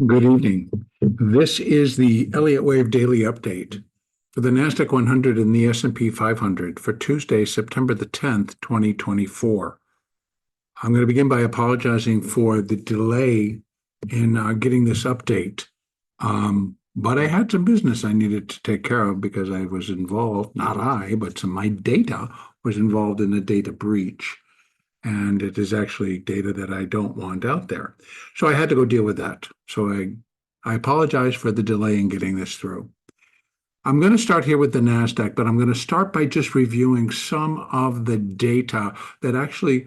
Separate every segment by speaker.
Speaker 1: Good evening. This is the Elliott Wave Daily Update for the NASDAQ 100 and the S&P 500 for Tuesday, September the 10th, 2024. I'm going to begin by apologizing for the delay in getting this update. But I had some business I needed to take care of because I was involved, not I, but my data was involved in a data breach. And it is actually data that I don't want out there. So I had to go deal with that. So I apologize for the delay in getting this through. I'm going to start here with the NASDAQ, but I'm going to start by just reviewing some of the data that actually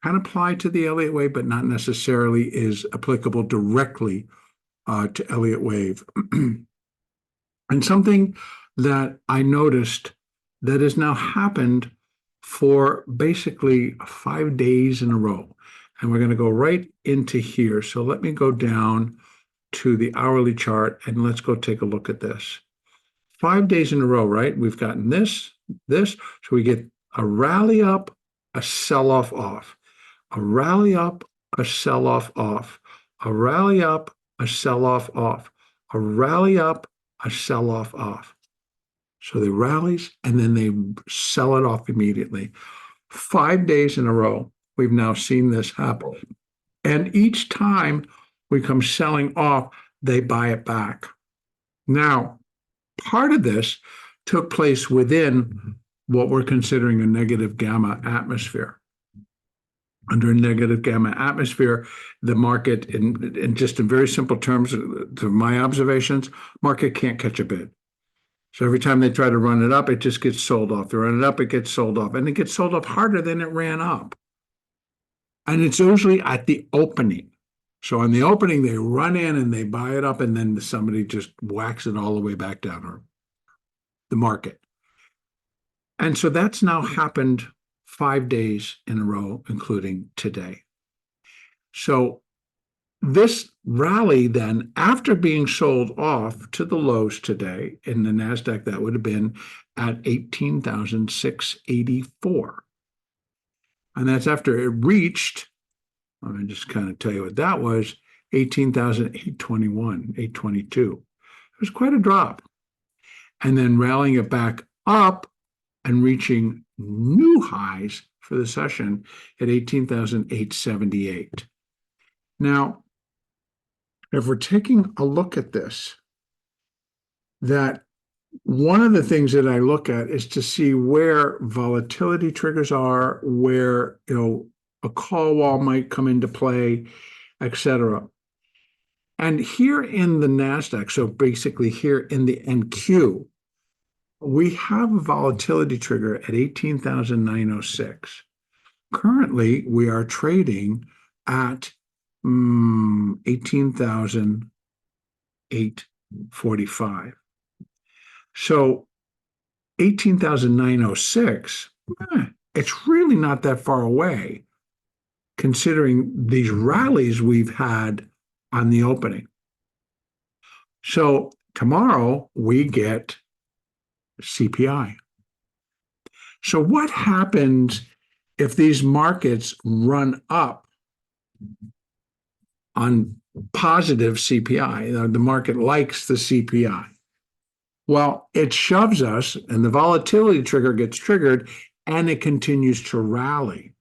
Speaker 1: can apply to the Elliott Wave, but not necessarily is applicable directly to Elliott Wave. And something that I noticed that has now happened for basically 5 days in a row. And we're going to go right into here. So let me go down to the hourly chart and let's go take a look at this. 5 days in a row, right? We've gotten this. So we get a rally up, a sell-off off, a rally up, a sell-off off, a rally up, a sell-off off, a rally up, a sell-off off. So they rallies and then they sell it off immediately. 5 days in a row, we've now seen this happen. And each time we come selling off, they buy it back. Now, part of this took place within what we're considering a negative gamma atmosphere. Under a negative gamma atmosphere, the market, in just in very simple terms, to my observations, market can't catch a bid. So every time they try to run it up, it just gets sold off. They run it up, it gets sold off. And it gets sold off harder than it ran up. And it's usually at the opening. So on the opening, they run in and they buy it up, and then somebody just whacks it all the way back down, or the market. And so that's now happened 5 days in a row, including today. So this rally then, after being sold off to the lows today in the NASDAQ, that would have been at 18,684. And that's after it reached, let me just kind of tell you what that was, 18,821, 822. It was quite a drop. And then rallying it back up and reaching new highs for the session at 18,878. Now, if we're taking a look at this, that one of the things that I look at is to see where volatility triggers are, where a call wall might come into play, etc. And here in the NASDAQ, so basically here in the NQ, we have a volatility trigger at 18,906. Currently, we are trading at 18,845. So 18,906, it's really not that far away, considering these rallies we've had on the opening. So tomorrow we get CPI. So what happens if these markets run up on positive CPI? The market likes the CPI. Well, it shoves us, and the volatility trigger gets triggered, and it continues to rally.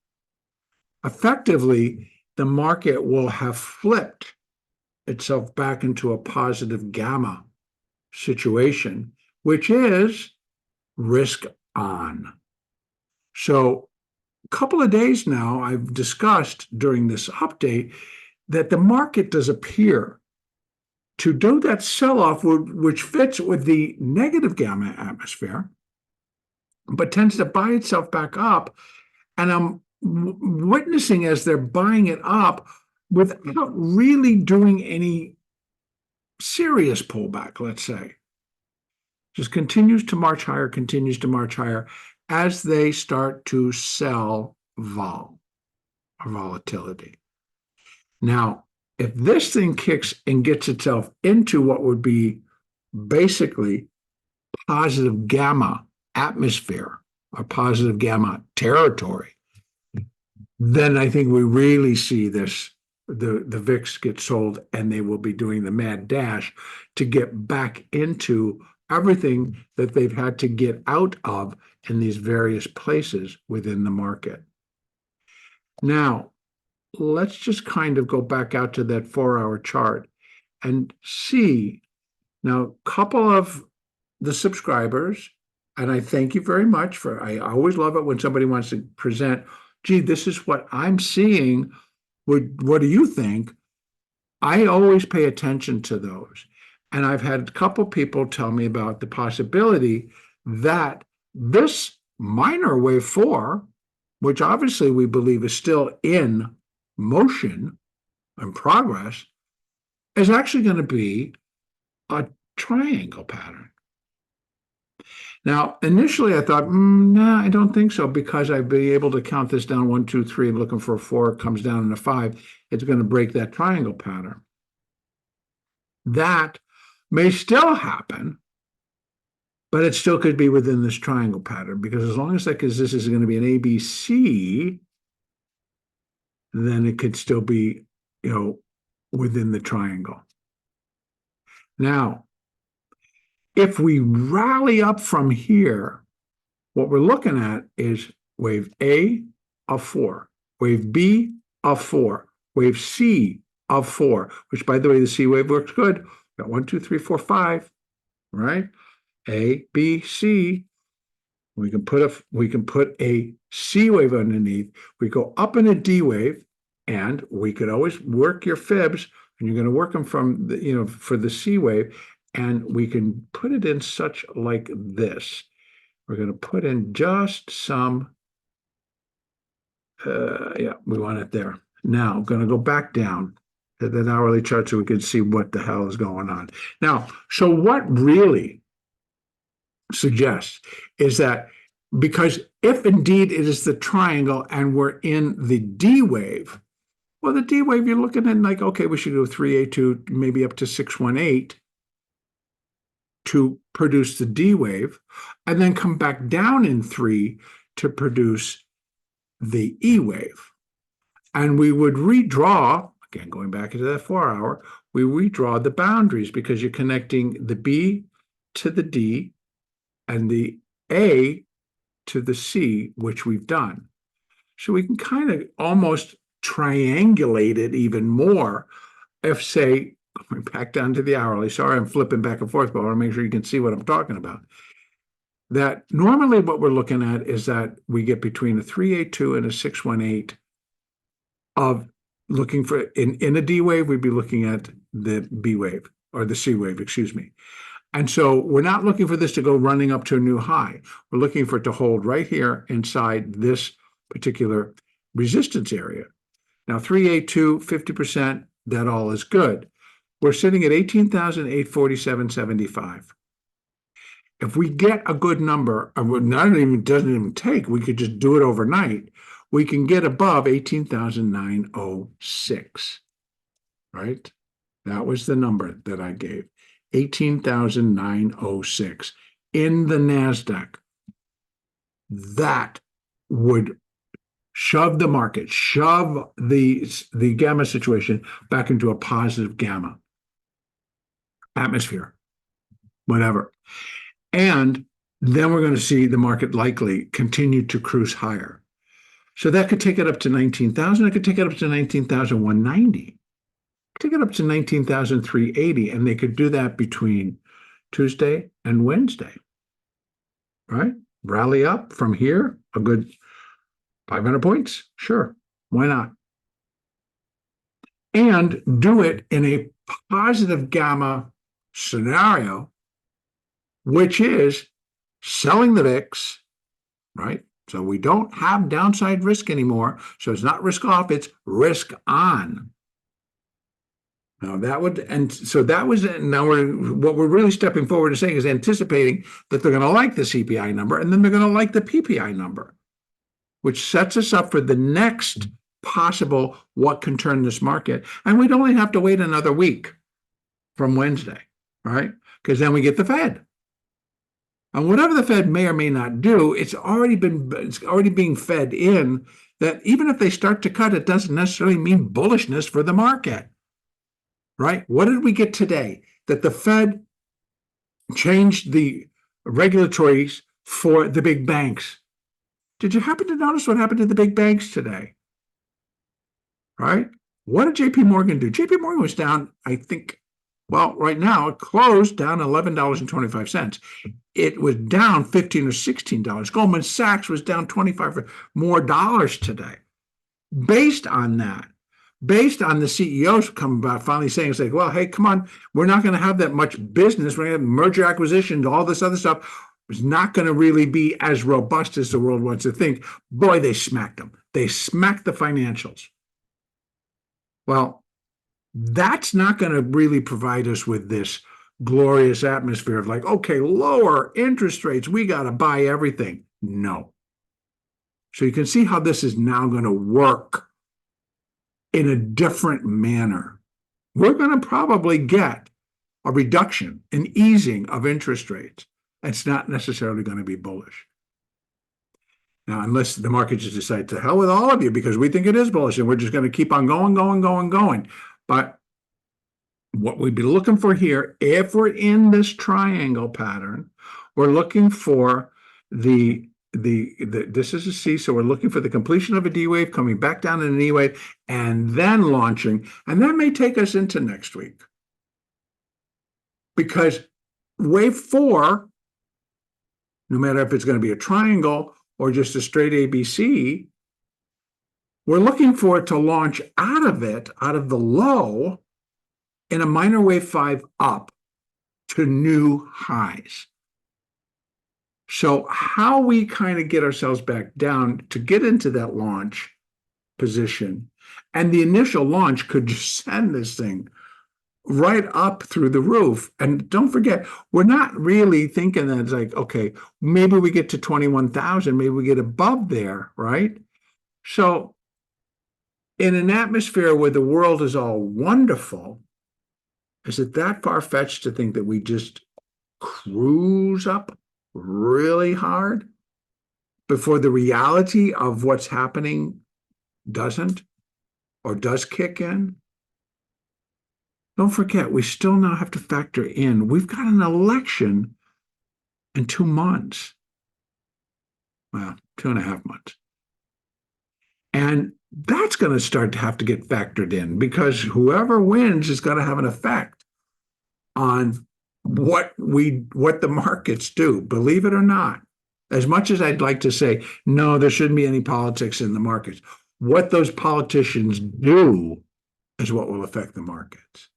Speaker 1: Effectively, the market will have flipped itself back into a positive gamma situation, which is risk on. So a couple of days now, I've discussed during this update that the market does appear to do that sell-off, which fits with the negative gamma atmosphere, but tends to buy itself back up. And I'm witnessing as they're buying it up without really doing any serious pullback, let's say. Just continues to march higher, continues to march higher as they start to sell volatility. Now, if this thing kicks and gets itself into what would be basically positive gamma atmosphere or positive gamma territory, then I think we really see this the VIX gets sold, and they will be doing the mad dash to get back into everything that they've had to get out of in these various places within the market. Now, let's just kind of go back out to that 4-hour chart and see. Now, a couple of the subscribers, and I thank you very much for, I always love it when somebody wants to present, gee, this is what I'm seeing. What do you think? I always pay attention to those. And I've had a couple people tell me about the possibility that this minor wave 4, which obviously we believe is still in motion and progress, is actually going to be a triangle pattern. Now, initially I thought, no, I don't think so, because I'd be able to count this down 1, 2, 3, and looking for a 4, it comes down in a 5. It's going to break that triangle pattern. That may still happen, but it still could be within this triangle pattern, because as long as this is going to be an ABC, then it could still be, within the triangle. Now, if we rally up from here, what we're looking at is wave A of 4, wave B of 4, wave C of 4, which, by the way, the C wave works good. Got 1, 2, 3, 4, 5, right? A, B, C. We can put a C wave underneath. We go up in a D wave, and we could always work your fibs, and you're going to work them from the, for the C wave, and we can put it in such like this. We're going to put in just some, we want it there. Now I'm going to go back down to that hourly chart so we can see what the hell is going on. Now, so what really suggests is that, because if indeed it is the triangle and we're in the D wave, well, the D wave, you're looking at like, okay, we should go 382, maybe up to 618 to produce the D wave, and then come back down in 3 to produce the E wave. And we would redraw, again, going back into that 4-hour, we redraw the boundaries, because you're connecting the B to the D and the A to the C, which we've done. So we can kind of almost triangulate it even more if, say, going back down to the hourly, sorry, I'm flipping back and forth, but I want to make sure you can see what I'm talking about. That normally what we're looking at is that we get between a 382 and a 618 of looking for, in a D wave, we'd be looking at the B wave, or the C wave, excuse me. And so we're not looking for this to go running up to a new high. We're looking for it to hold right here inside this particular resistance area. Now, 382, 50%, that all is good. We're sitting at 18,847.75. If we get a good number, doesn't even take, we could just do it overnight, we can get above 18,906, right? That was the number that I gave, 18,906 in the NASDAQ. That would shove the market, shove the gamma situation back into a positive gamma atmosphere, whatever. And then we're going to see the market likely continue to cruise higher. So that could take it up to 19,000. It could take it up to 19,190. Take it up to 19,380. And they could do that between Tuesday and Wednesday, right? Rally up from here, a good 500 points? Sure. Why not? And do it in a positive gamma scenario, which is selling the VIX, right? So we don't have downside risk anymore. So it's not risk off, it's risk on. Now that would, and so that was, now what we're really stepping forward to saying is anticipating that they're going to like the CPI number, and then they're going to like the PPI number, which sets us up for the next possible what can turn this market. And we'd only have to wait another week from Wednesday, right? Because then we get the Fed. And whatever the Fed may or may not do, it's already being fed in that even if they start to cut, it doesn't necessarily mean bullishness for the market, right? What did we get today? That the Fed changed the regulatories for the big banks. Did you happen to notice what happened to the big banks today? Right? What did JP Morgan do? JP Morgan was down, I think, well, right now it closed down $11.25. It was down $15 or $16. Goldman Sachs was down 25 more dollars today. Based on that, based on the CEOs coming about finally saying, it's like, well, hey, come on, we're not going to have that much business. We're going to have merger acquisitions, all this other stuff. It's not going to really be as robust as the world wants to think. Boy, they smacked them. They smacked the financials. Well, that's not going to really provide us with this glorious atmosphere of like, okay, lower interest rates, we got to buy everything. No. So you can see how this is now going to work in a different manner. We're going to probably get a reduction, an easing of interest rates. It's not necessarily going to be bullish. Now, unless the market just decides to hell with all of you because we think it is bullish and we're just going to keep on going. But what we'd be looking for here, if we're in this triangle pattern, we're looking for this is a C, so we're looking for the completion of a D wave, coming back down in an E wave, and then launching. And that may take us into next week. Because wave 4, no matter if it's going to be a triangle or just a straight ABC, we're looking for it to launch out of the low, in a minor wave 5 up to new highs. So how we kind of get ourselves back down to get into that launch position, and the initial launch could just send this thing right up through the roof. And don't forget, we're not really thinking that it's like, okay, maybe we get to 21,000, maybe we get above there, right? So in an atmosphere where the world is all wonderful, is it that far-fetched to think that we just cruise up really hard before the reality of what's happening doesn't or does kick in? Don't forget, we still now have to factor in, we've got an election in 2 months. Well, 2.5 months. And that's going to start to have to get factored in because whoever wins is going to have an effect on what the markets do, believe it or not. As much as I'd like to say, no, there shouldn't be any politics in the markets, what those politicians do is what will affect the markets,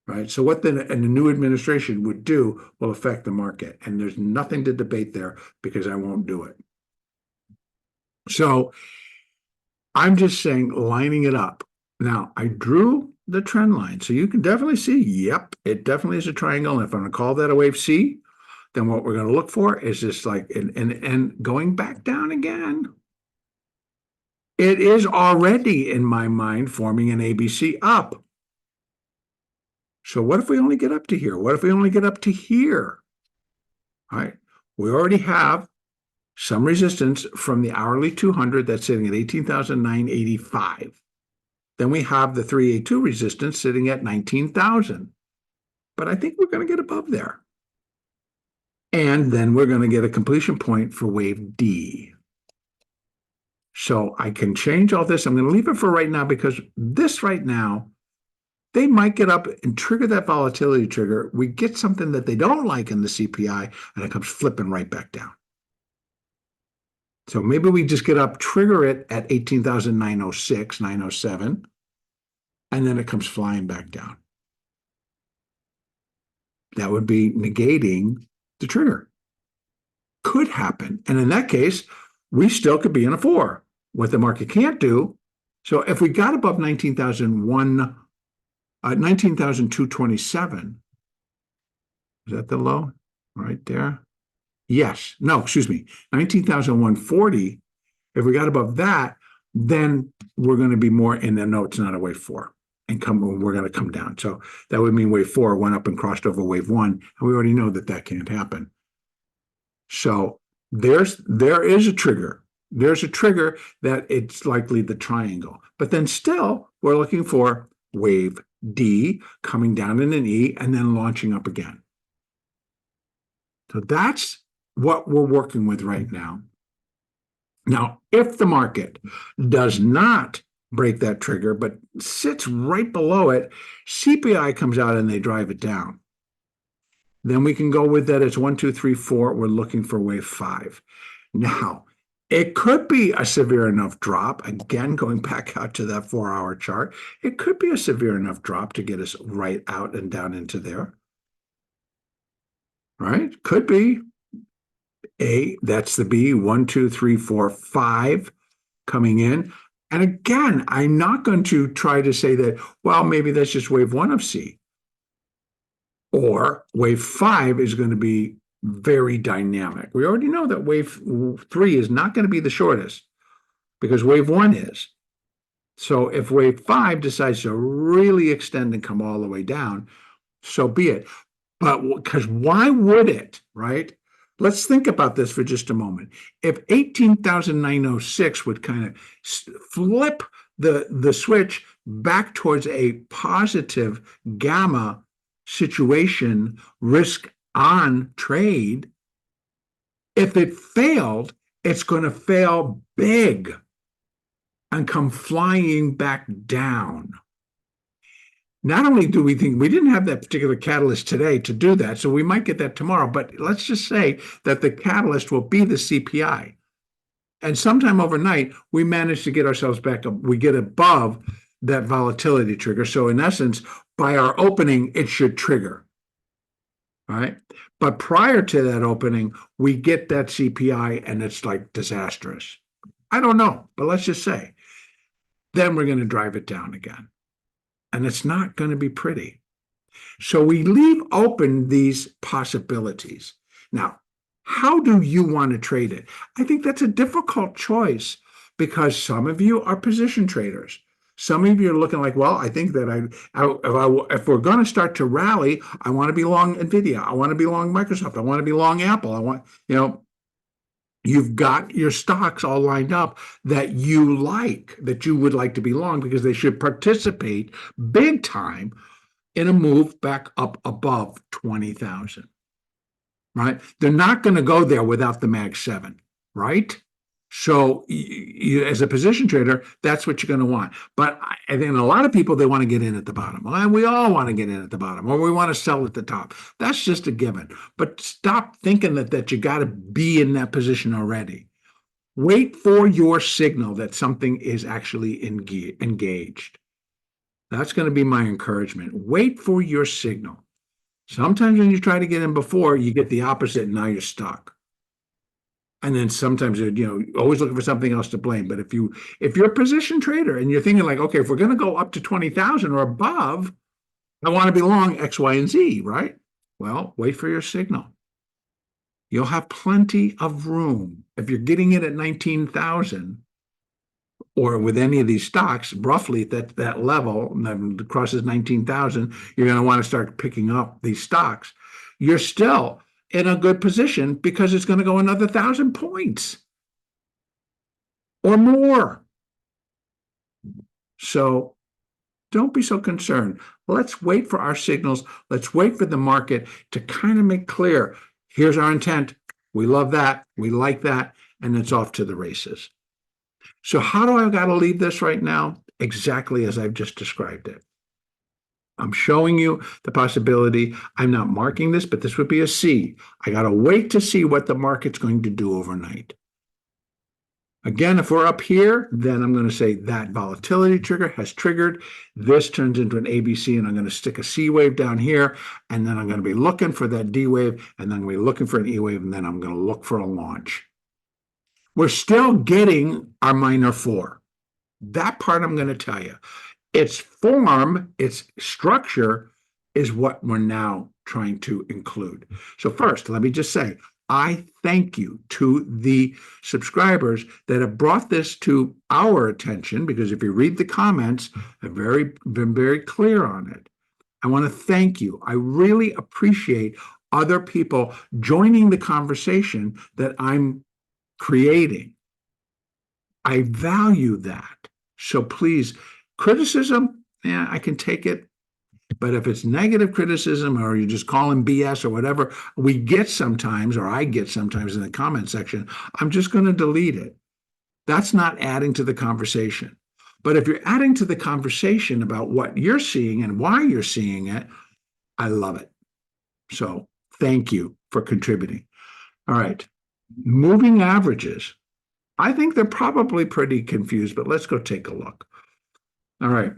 Speaker 1: right? So what the new administration would do will affect the market, and there's nothing to debate there because I won't do it. So I'm just saying, lining it up. Now, I drew the trend line, so you can definitely see, yep, it definitely is a triangle. And if I'm going to call that a wave C, then what we're going to look for is just like, and going back down again. It is already, in my mind, forming an ABC up. So what if we only get up to here? What if we only get up to here? All right, we already have some resistance from the hourly 200 that's sitting at 18,985. Then we have the 382 resistance sitting at 19,000. But I think we're going to get above there. And then we're going to get a completion point for wave D. So I can change all this. I'm going to leave it for right now because this right now, they might get up and trigger that volatility trigger. We get something that they don't like in the CPI, and it comes flipping right back down. So maybe we just get up, trigger it at 18,906, 907, and then it comes flying back down. That would be negating the trigger. Could happen. And in that case, we still could be in a 4. What the market can't do. So if we got above 19,227, is that the low right there? Yes. No, excuse me. 19,140. If we got above that, then we're going to be more in the no, it's not a wave 4. And we're going to come down. So that would mean wave 4 went up and crossed over wave 1. And we already know that that can't happen. So there is a trigger There's a trigger that it's likely the triangle. But then still, we're looking for wave D coming down in an E and then launching up again. So that's what we're working with right now. Now, if the market does not break that trigger, but sits right below it, CPI comes out and they drive it down. Then we can go with that. It's 1, 2, 3, 4. We're looking for wave 5. Now, it could be a severe enough drop. Again, going back out to that 4-hour chart, it could be a severe enough drop to get us right out and down into there. Right? Could be. That's the B, 1, 2, 3, 4, 5 coming in. And again, I'm not going to try to say that, well, maybe that's just wave 1 of C. Or wave 5 is going to be very dynamic. We already know that wave 3 is not going to be the shortest because wave 1 is. So if wave 5 decides to really extend and come all the way down, so be it. But because why would it, right? Let's think about this for just a moment. If 18,906 would kind of flip the switch back towards a positive gamma situation, risk on trade, if it failed, it's going to fail big and come flying back down. Not only do we think we didn't have that particular catalyst today to do that, so we might get that tomorrow, but let's just say that the catalyst will be the CPI. And sometime overnight, we manage to get ourselves back up. We get above that volatility trigger. So in essence, by our opening, it should trigger. All right. But prior to that opening, we get that CPI and it's like disastrous. I don't know, but let's just say. Then we're going to drive it down again. And it's not going to be pretty. So we leave open these possibilities. Now, how do you want to trade it? I think that's a difficult choice because some of you are position traders. Some of you are looking like, well, I think that if we're going to start to rally, I want to be long NVIDIA. I want to be long Microsoft. I want to be long Apple. I want, you've got your stocks all lined up that you would like to be long because they should participate big time in a move back up above 20,000, right? They're not going to go there without the Mag 7, right? So you, as a position trader, that's what you're going to want. But I think a lot of people, they want to get in at the bottom. Well, we all want to get in at the bottom, or we want to sell at the top. That's just a given. But stop thinking that you got to be in that position already. Wait for your signal that something is actually engaged. That's going to be my encouragement. Wait for your signal. Sometimes when you try to get in before, you get the opposite, and now you're stuck. And then sometimes, always looking for something else to blame. But if you're a position trader and you're thinking like, okay, if we're going to go up to 20,000 or above, I want to be long X, Y, and Z, right? Well, wait for your signal. You'll have plenty of room. If you're getting it at 19,000 or with any of these stocks, roughly at that level, and crosses 19,000, you're going to want to start picking up these stocks. You're still in a good position because it's going to go another 1,000 points or more. So don't be so concerned. Let's wait for our signals. Let's wait for the market to kind of make clear, here's our intent. We love that. We like that. And it's off to the races. So how do I got to leave this right now? Exactly as I've just described it. I'm showing you the possibility. I'm not marking this, but this would be a C. I got to wait to see what the market's going to do overnight. Again, if we're up here, then I'm going to say that volatility trigger has triggered. This turns into an ABC, and I'm going to stick a C wave down here, and then I'm going to be looking for that D wave, and then I'm going to be looking for an E wave, and then I'm going to look for a launch. We're still getting our minor 4. That part I'm going to tell you. Its form, its structure is what we're now trying to include. So first, let me just say, I thank you to the subscribers that have brought this to our attention, because if you read the comments, I've been very clear on it. I want to thank you. I really appreciate other people joining the conversation that I'm creating. I value that. So please, criticism, yeah, I can take it. But if it's negative criticism or you just call him BS or whatever we get sometimes, or I get sometimes in the comment section, I'm just going to delete it. That's not adding to the conversation. But if you're adding to the conversation about what you're seeing and why you're seeing it, I love it. So thank you for contributing. All right. Moving averages. I think they're probably pretty confused, but let's go take a look. All right.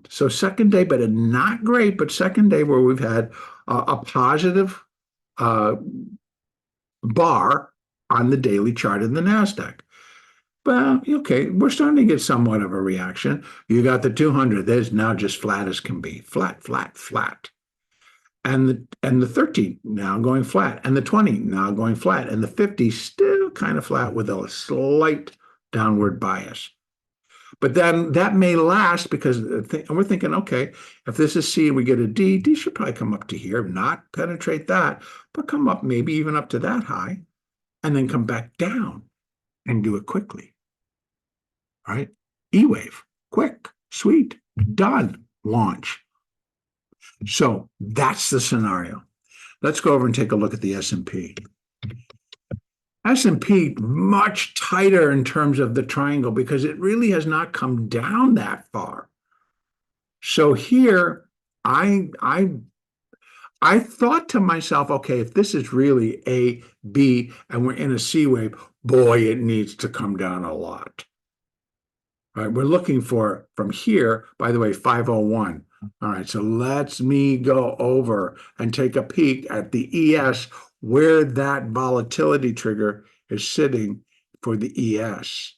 Speaker 1: So second day, but not great, but second day where we've had a positive bar on the daily chart in the NASDAQ. Well, okay, we're starting to get somewhat of a reaction. You got the 200, there's now just flat as can be. Flat, flat, flat. And the 30 now going flat, and the 20 now going flat, and the 50 still kind of flat with a slight downward bias. But then that may last because we're thinking, okay, if this is C and we get a D, D should probably come up to here, not penetrate that, but come up maybe even up to that high, and then come back down and do it quickly. All right? E-wave, quick, sweet, done, launch. So that's the scenario. Let's go over and take a look at the S&P. S&P much tighter in terms of the triangle because it really has not come down that far. So here, I thought to myself, okay, if this is really A, B, and we're in a C wave, boy, it needs to come down a lot. All right, we're looking for from here, by the way, 501. All right, so let's me go over and take a peek at the ES where that volatility trigger is sitting for the ES.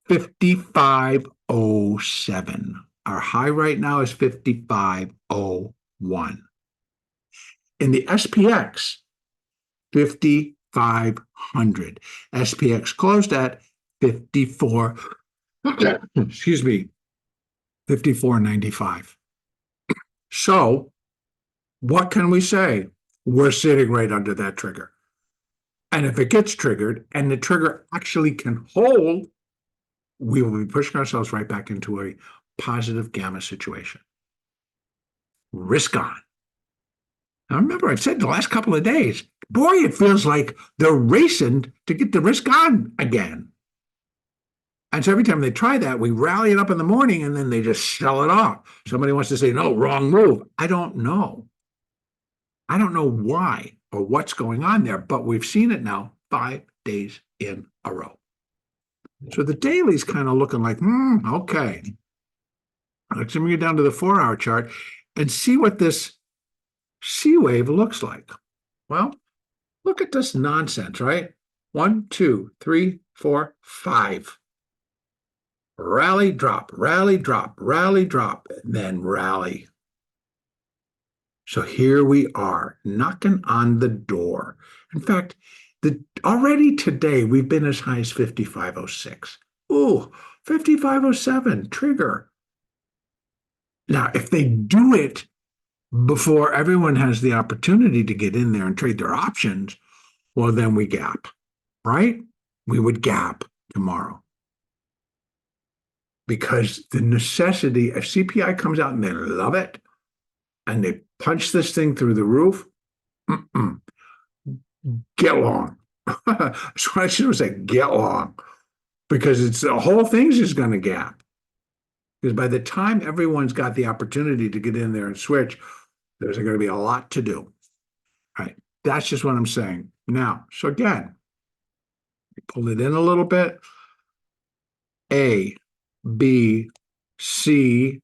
Speaker 1: 5507. Our high right now is 5501. In the SPX, 5500. SPX closed at 54, excuse me, 54.95. So what can we say? We're sitting right under that trigger. And if it gets triggered and the trigger actually can hold, we will be pushing ourselves right back into a positive gamma situation. Risk on. Now remember, I've said the last couple of days, boy, it feels like they're racing to get the risk on again. And so every time they try that, we rally it up in the morning and then they just sell it off. Somebody wants to say, no, wrong move. I don't know. I don't know why or what's going on there, but we've seen it now 5 days in a row. So the daily's kind of looking like, okay. Let's bring it down to the 4-hour chart and see what this C wave looks like. Well, look at this nonsense, right? 1, 2, 3, 4, 5. Rally, drop, rally, drop, rally, drop, and then rally. So here we are, knocking on the door. In fact, already today, we've been as high as 5506. Ooh, 5507, trigger. Now, if they do it before everyone has the opportunity to get in there and trade their options, well, then we gap, right? We would gap tomorrow. Because the necessity, if CPI comes out and they love it, and they punch this thing through the roof, get long. That's what I should have said, get long. Because it's the whole thing's just going to gap. Because by the time everyone's got the opportunity to get in there and switch, there's going to be a lot to do. All right. That's just what I'm saying. Now, so again, pull it in a little bit. A, B, C,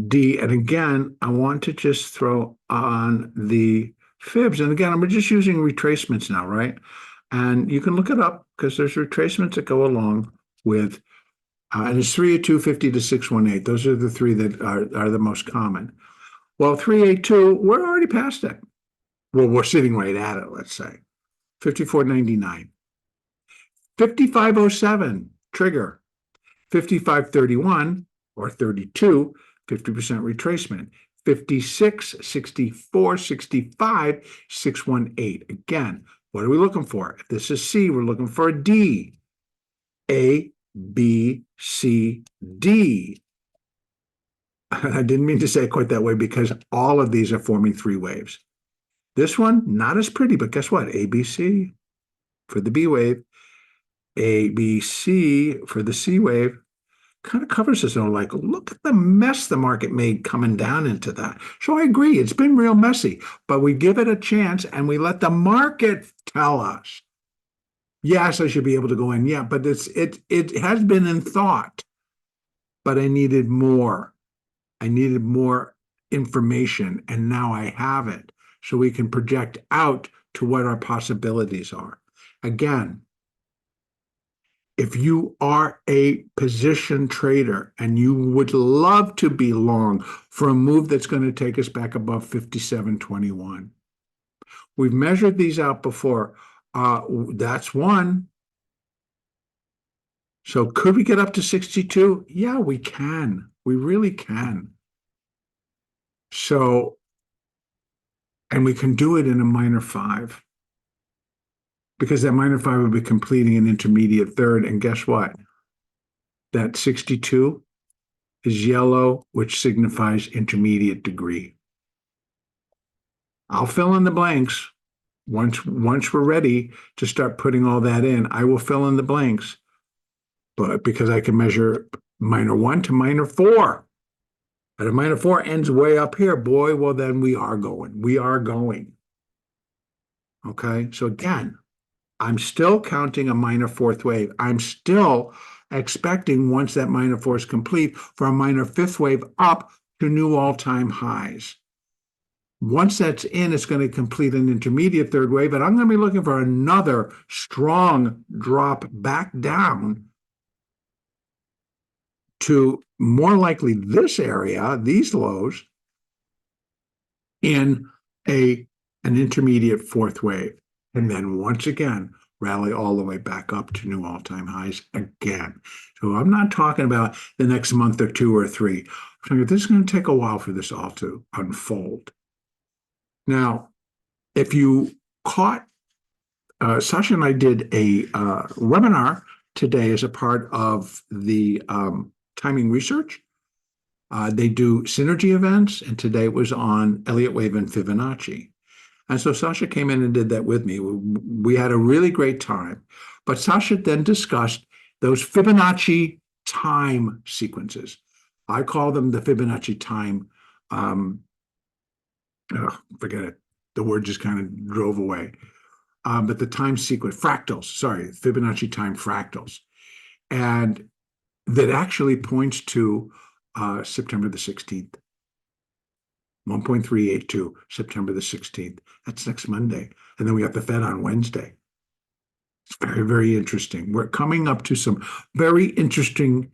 Speaker 1: D, and again, I want to just throw on the fibs. And again, I'm just using retracements now, right? And you can look it up because there's retracements that go along with, and it's 382.50 to 618. Those are the three that are the most common. Well, 382, we're already past it. Well, we're sitting right at it, let's say. 54.99. 5507, trigger. 5531 or 32, 50% retracement. 56, 64, 65, 618. Again, What are we looking for? If this is C, we're looking for a D. A, B, C, D. I didn't mean to say it quite that way because all of these are forming three waves. This one, not as pretty, but guess what? A, B, C for the B wave, A, B, C for the C wave. Kind of covers us all. Like, look at the mess the market made coming down into that. So I agree, it's been real messy, but we give it a chance and we let the market tell us, yes, I should be able to go in. Yeah, but it has been in thought, but I needed more. I needed more information, and now I have it, so we can project out to what our possibilities are. Again, if you are a position trader and you would love to be long for a move that's going to take us back above 57.21, we've measured these out before. That's one. So could we get up to 62? Yeah, we can. We really can. So, and we can do it in a minor five, because that minor five will be completing an intermediate third. And guess what? That 62 is yellow, which signifies intermediate degree. I'll fill in the blanks. Once we're ready to start putting all that in, I will fill in the blanks. But because I can measure minor 1 to minor 4. But if minor 4 ends way up here, boy, well, then we are going. We are going. Okay? So again, I'm still counting a minor fourth wave. I'm still expecting, once that minor four is complete, for a minor fifth wave up to new all-time highs. Once that's in, it's going to complete an intermediate third wave, and I'm going to be looking for another strong drop back down to more likely this area, these lows, in an intermediate fourth wave. And then once again, rally all the way back up to new all-time highs again. So I'm not talking about the next month or two or three. I'm talking, this is going to take a while for this all to unfold. Now, if you caught, Sasha and I did a webinar today as a part of the timing research. They do synergy events, and today it was on Elliott wave and Fibonacci. And so Sasha came in and did that with me. We had a really great time. But Sasha then discussed those Fibonacci time sequences. I call them the Fibonacci time. Forget it. The word just kind of drove away. But the time sequence, fractals, sorry, Fibonacci time fractals. And that actually points to September the 16th. 1.382, September the 16th. That's next Monday. And then we have the Fed on Wednesday. It's very, very interesting. We're coming up to some very interesting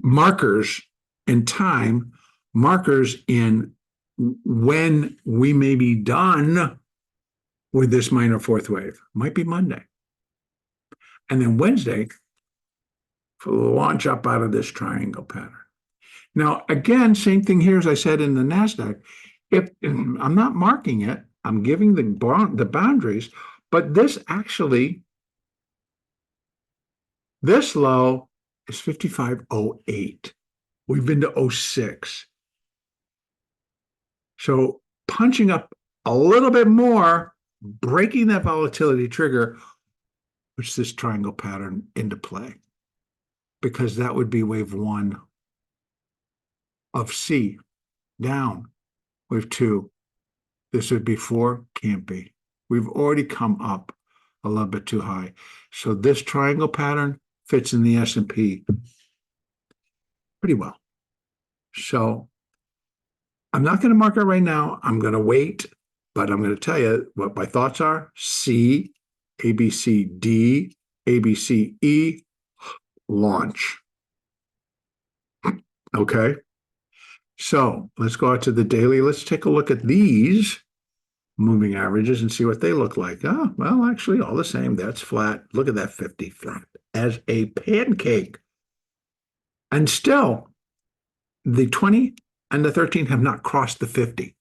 Speaker 1: markers in time, markers in when we may be done with this minor fourth wave. Might be Monday. And then Wednesday, launch up out of this triangle pattern. Now, again, same thing here as I said in the NASDAQ. If I'm not marking it, I'm giving the boundaries, but this actually, this low is 55.08. We've been to 06. So punching up a little bit more, breaking that volatility trigger, puts this triangle pattern into play, because that would be wave 1 of C, down. Wave 2, this would be 4, can't be. We've already come up a little bit too high. So this triangle pattern fits in the S&P pretty well. So I'm not going to mark it right now. I'm going to wait, but I'm going to tell you what my thoughts are. C, A, B, C, D, A, B, C, E, launch. Okay. So let's go out to the daily. Let's take a look at these moving averages and see what they look like. Oh, well, actually, all the same. That's flat. Look at that 50, flat as a pancake. And still, the 20 and the 13 have not crossed the 50.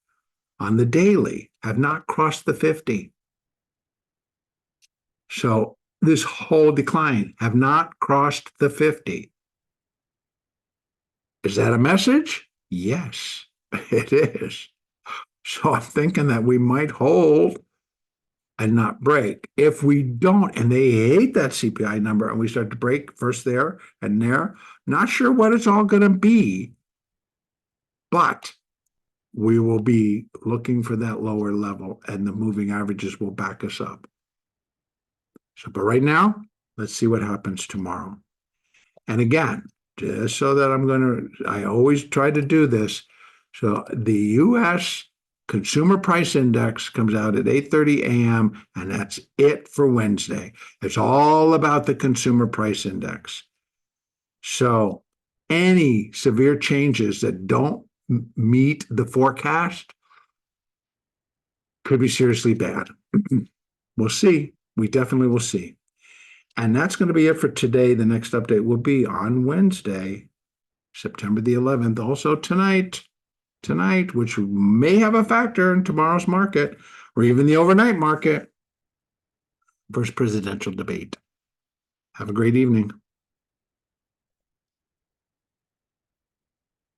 Speaker 1: On the daily, have not crossed the 50. So this whole decline have not crossed the 50. Is that a message? Yes, it is. So I'm thinking that we might hold and not break. If we don't, and they hate that CPI number, and we start to break first there and there, not sure what it's all going to be, but we will be looking for that lower level, and the moving averages will back us up. So, but right now, let's see what happens tomorrow. And again, just so that I always try to do this. So the U.S. Consumer Price Index comes out at 8:30 a.m. and that's it for Wednesday. It's all about the Consumer Price Index. So any severe changes that don't meet the forecast could be seriously bad. We'll see. We definitely will see. And that's going to be it for today. The next update will be on Wednesday, September the 11th. Also tonight, which may have a factor in tomorrow's market or even the overnight market, first presidential debate. Have a great evening.